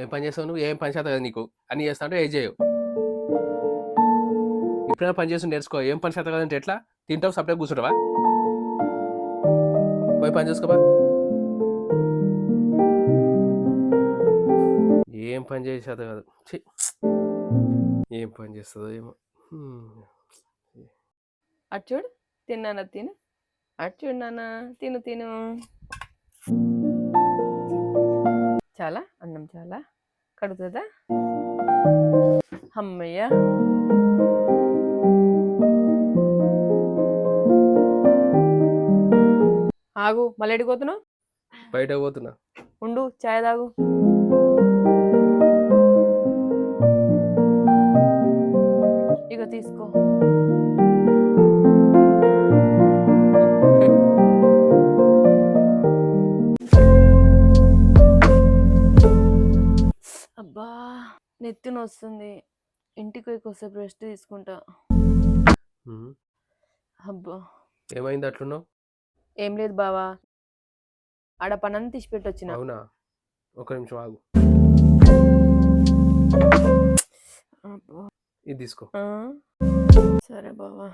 ఏం పని చేస్తావు నువ్వు? ఏం పని చేత కదా నీకు? అన్నీ చేస్తా అంటే ఏం చేయవు. ఇప్పుడైనా పని చేసి నేర్చుకో. ఏం పని చేత కదంటే ఎట్లా? తింటావు సపరేట్ కూర్చుంటావా? పోయి పని చేసుకోబా. ఏం పని చేసేది కాదు. ఛీ! ఏం పని చేస్తుందో ఏమో. అటు చూడు, తిన్నానా తిను. అటు చూడు నాన్న, తిను తిను. చాలా అన్నం చాలా కడుగుతుందా? అమ్మయ్య. ఆగు, మళ్ళీ ఎడిపోతున్నావు? బయట పోతున్నా. ఉండు, చాయ్ తాగు. ఇక తీసుకో. అబ్బా, నెత్తి నొస్తుంది. ఇంటికి పోయి కొద్దిసేపు రెస్ట్ తీసుకుంటా. అబ్బా, ఏమైంది అట్లున్నావు? ఏం లేదు బావా, ఆడ పనంతా తీసి పెట్టొచ్చిన. అవునా? ఒక నిమిషం ఆగు. ఇది తీసుకో. సరే బావా.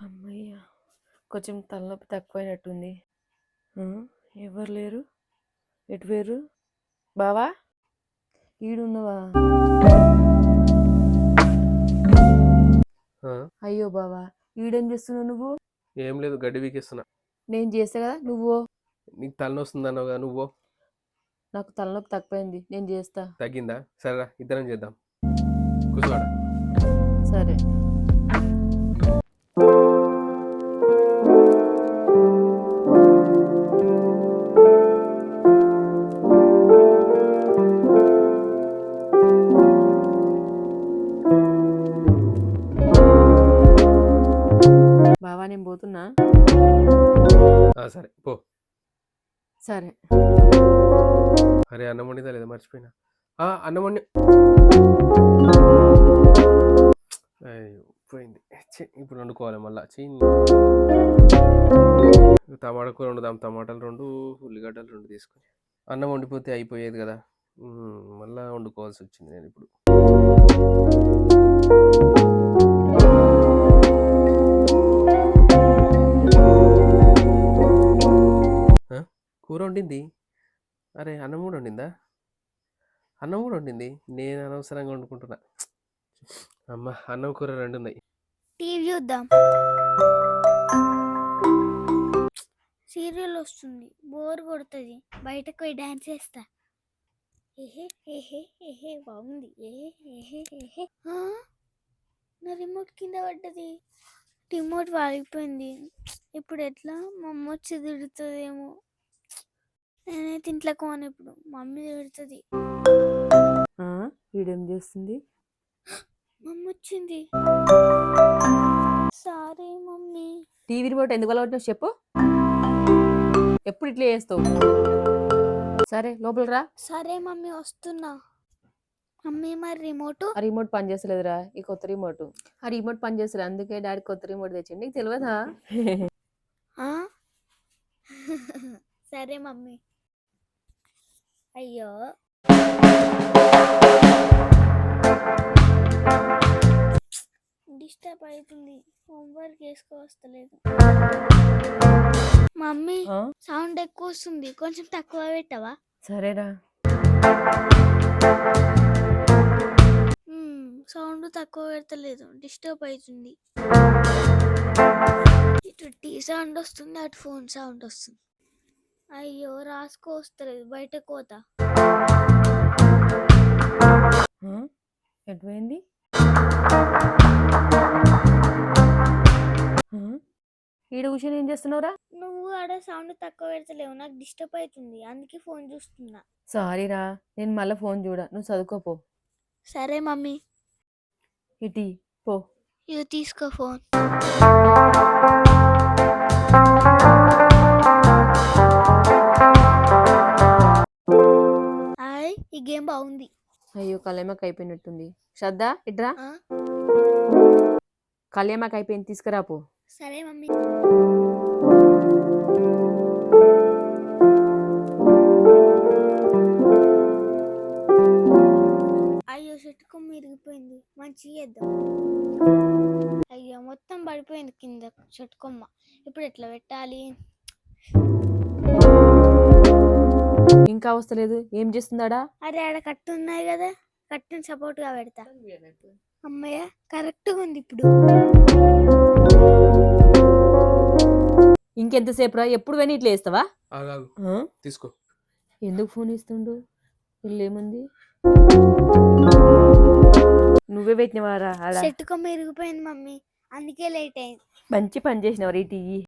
అమ్మయ్య, కొంచెం తలనొప్పి తక్కువైనట్టుంది. ఎవరు లేరు? ఎటు వేరు? బావా, ఈడున్నవా? అయ్యో బావా, ఈడేం చేస్తున్నావు నువ్వు? ఏం లేదు, గడ్డి వీకిస్తున్నా. నేను చేస్తా కదా, నువ్వు. నీకు తలనొస్తుంది అన్నావు కదా, నువ్వు. నాకు తలనొప్పి తక్కువైంది, నేను చేస్తా. తగ్గిందా? సరేరా, ఇద్దరం చేద్దాం. కూర్చోడా. సరే. బావా, నేను పోతున్నా. సరే పో. సరే. అరే, అన్నం వండిదా లేదా? మర్చిపోయినా. అన్నం వండి. పోయింది. ఇప్పుడు వండుకోవాలి మళ్ళా. టమాటా కూర వండుదాం. టమాటాలు 2, ఉల్లిగడ్డలు 2 తీసుకొని. అన్నం వండిపోతే అయిపోయేది కదా, మళ్ళా వండుకోవాల్సి వచ్చింది నేను ఇప్పుడు. కూర వండింది. అరే, అన్నం కూడా వండిందా? అన్నం కూడా వండింది. నేను అనవసరంగా వండుకుంటున్నా. అమ్మ, అన్నం కూర 2 ఉన్నాయి. టీవీ చూద్దాం. సీరియల్ వస్తుంది, బోర్ కొడుతుంది. బయటకు పోయి డాన్స్ చేస్తా. ఏహే ఏహే ఏహే బాగుంది. ఏహే ఏహే ఏహే. నా రిమోట్ కింద పడ్డది. రిమోట్ వాలిపోయింది. ఇప్పుడు ఎట్లా? మా అమ్మ వచ్చి తిడుతుందేమో. నేనైతే ఇంట్లోకి పోను ఇప్పుడు, మమ్మీ తిడుతుంది. వీడేం చేస్తుంది? మమ్మీ వచ్చింది. Sorry mummy. టీవీ రిమోట్ ఎందుకు అలవాటు చెప్పు. ఎప్పుడు ఇట్లా చేస్తావు? సరే, లోపల రా. సరే మమ్మీ, వస్తున్నా. మమ్మీ, మరి రిమోట్? ఆ రిమోట్ పని చేస్తలేదురా, ఈ కొత్త రిమోట్. ఆ రిమోట్ పని చేస్తలేదు, అందుకే డాడీ కొత్త రిమోట్ తెచ్చింది. నీకు తెలియదా? సరే మమ్మీ. అయ్యో, డిస్టర్బ్ అవుతుంది. హోంవర్క్ చేసుకోవస్తలేదు. మమ్మీ, సౌండ్ ఎక్కువ వస్తుంది, కొంచెం తక్కువ పెట్టవా? సరేరా. సౌండ్ తక్కువ పెడతలేదు, డిస్టర్బ్ అవుతుంది. ఇటు టీ సౌండ్ వస్తుంది, అటు ఫోన్ సౌండ్ వస్తుంది. అయ్యో, రాసుకోవస్తలేదు, బయట కోత. ఎటువైంది? ఈడ కూర్చొని ఏం చేస్తున్నావురా? నువ్వు ఆడ సౌండ్ తక్కువ పెడతలేవు, నాకు డిస్టర్బ్ అవుతుంది, అందుకే ఫోన్ చూస్తున్నా. సారీరా, నేను మళ్ళీ ఫోన్ చూడ, నువ్వు చదువుకోపో. సరే మమ్మీ. ఇటీ పో. ఇవి తీసుకో ఫోన్. ఈ గేమ్ బాగుంది. అయ్యో, కళ్యామాకు అయిపోయినట్టుంది. శ్రద్ధ, ఇట్రా. కళ్యామాకు అయిపోయింది, తీసుకురాపో. సరే మమ్మీ. కింద చెట్టు కొమ్మ. ఇప్పుడు ఎట్లా పెట్టాలి? ఇంకా వస్తలేదు, ఏం చేస్తున్నాడా? అరే ఆడ కట్టు ఉన్నాయి కదా, కట్టుని సపోర్ట్గా పెడతా. అమ్మయ్య కరెక్ట్గా ఉంది ఇప్పుడు. ఇంకెంతసేపు రా, ఎప్పుడు పోయినా ఇట్లా వేస్తావా? ఆగాగు, ఆ? తీసుకో. ఎందుకు ఫోన్ ఇస్తుండు? ఇల్లేముంది? నువ్వే పెట్టినవారా ఆడ? చెట్టు కొమ్మ ఇరిగిపోయింది మమ్మీ, అందుకే లేట్ అయింది. మంచి పని చేసినవారు ఇటు ఇయ్యి.